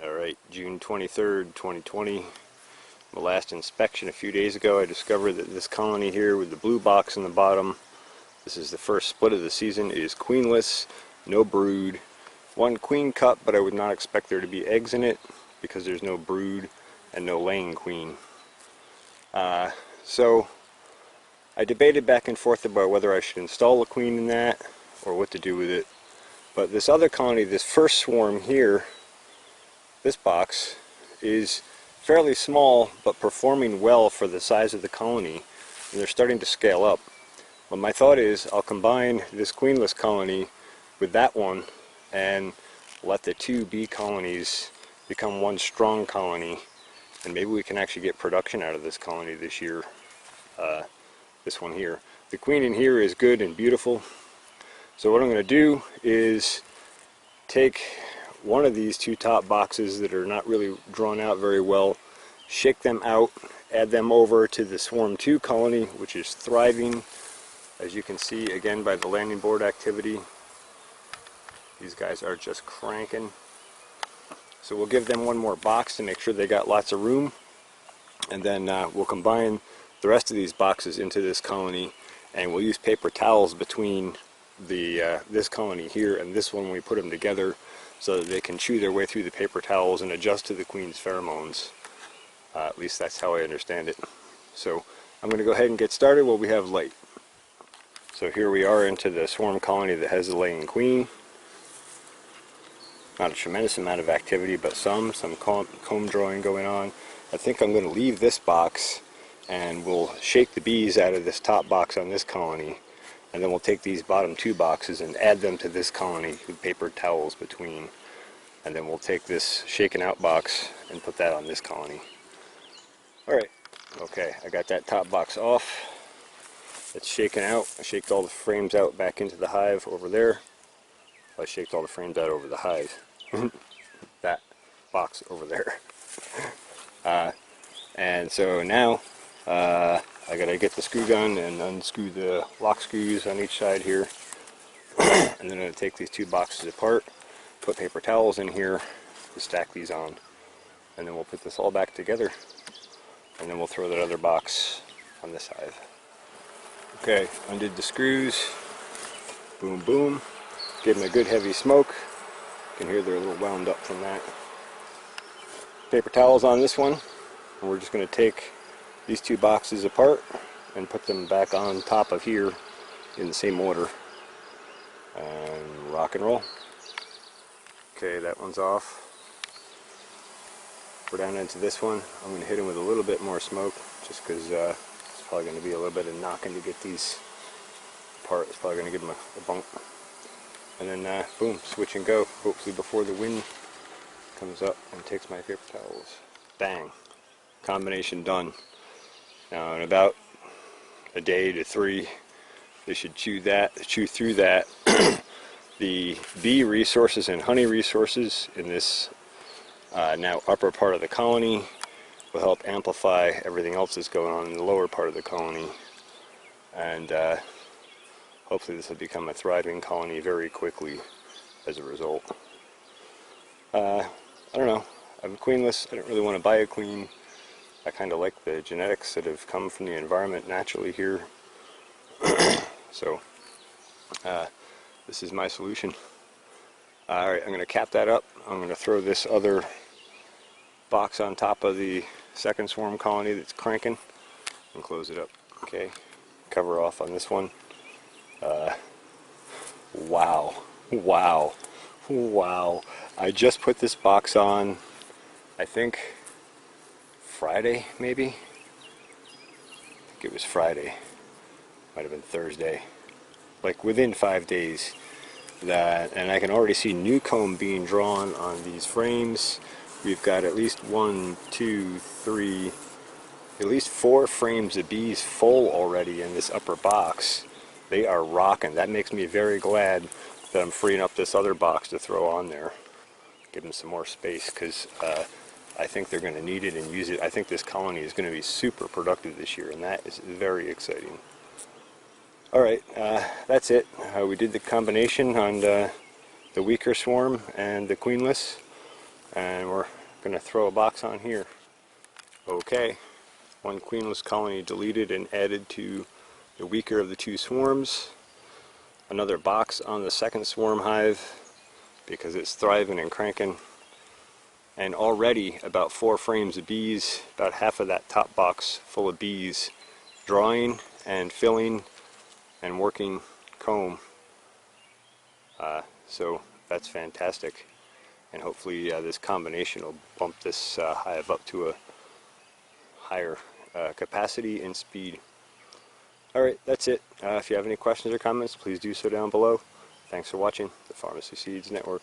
Alright, June 23rd, 2020. My last inspection a few days ago, I discovered that this colony here with the blue box on the bottom, this is the first split of the season, is queenless, no brood. One queen cup, but I would not expect there to be eggs in it because there's no brood and no laying queen. So I debated back and forth about whether I should install a queen in that or what to do with it. But this other colony, this first swarm here, this box, is fairly small but performing well for the size of the colony, and they're starting to scale up. But my thought is I'll combine this queenless colony with that one and let the two bee colonies become one strong colony, and maybe we can actually get production out of this colony this year. This one here. The queen in here is good and beautiful. So what I'm going to do is take one of these two top boxes that are not really drawn out very well, shake them out, add them over to the Swarm 2 colony, which is thriving, as you can see again by the landing board activity. These guys are just cranking. So we'll give them one more box to make sure they got lots of room, and then we'll combine the rest of these boxes into this colony, and we'll use paper towels between this colony here and this one when we put them together, so that they can chew their way through the paper towels and adjust to the queen's pheromones. At least that's how I understand it. So I'm going to go ahead and get started while we have light. So here we are into the swarm colony that has the laying queen. Not a tremendous amount of activity, but some comb drawing going on. I think I'm going to leave this box and we'll shake the bees out of this top box on this colony, and then we'll take these bottom two boxes and add them to this colony with paper towels between, and then we'll take this shaken out box and put that on this colony. Alright, okay, I got that top box off. It's shaken out. I shaked all the frames out back into the hive over there. I shaked all the frames out over the hive. That box over there. And so now I gotta get the screw gun and unscrew the lock screws on each side here. And then I'm gonna take these two boxes apart, put paper towels in here to stack these on, and then we'll put this all back together, and then we'll throw that other box on this hive. Okay, undid the screws. Boom, boom. Give them a good heavy smoke. You can hear they're a little wound up from that. Paper towels on this one, and we're just going to take these two boxes apart and put them back on top of here in the same order, and rock and roll. Okay, that one's off. We're down into this one. I'm going to hit them with a little bit more smoke, just because it's probably going to be a little bit of knocking to get these apart. It's probably going to give them a bump. And then boom, switch and go, hopefully before the wind comes up and takes my paper towels. Bang, combination done. Now in about a day to 3, they should chew through that. The bee resources and honey resources in this now upper part of the colony will help amplify everything else that's going on in the lower part of the colony, and hopefully this will become a thriving colony very quickly as a result. I don't know, I'm queenless. I don't really want to buy a queen. I kind of like the genetics that have come from the environment naturally here. So this is my solution. Alright, I'm going to cap that up. I'm going to throw this other box on top of the second swarm colony that's cranking and close it up. Okay, cover off on this one. Wow. I just put this box on, I think Friday, maybe? I think it was Friday. Might have been Thursday. Like within 5 days. And I can already see new comb being drawn on these frames. We've got at least 1, 2, 3, at least 4 frames of bees full already in this upper box. They are rocking. That makes me very glad that I'm freeing up this other box to throw on there. Give them some more space, because I think they're going to need it and use it. I think this colony is going to be super productive this year, and that is very exciting. Alright, that's it. We did the combination on the weaker swarm and the queenless, And we're going to throw a box on here. Okay, one queenless colony deleted and added to the weaker of the two swarms. Another box on the second swarm hive because it's thriving and cranking. And already about 4 frames of bees, about half of that top box full of bees, drawing and filling and working comb. So that's fantastic. And hopefully this combination will bump this hive up to a higher capacity and speed. Alright, that's it. If you have any questions or comments, please do so down below. Thanks for watching the Pharmacy Seeds Network.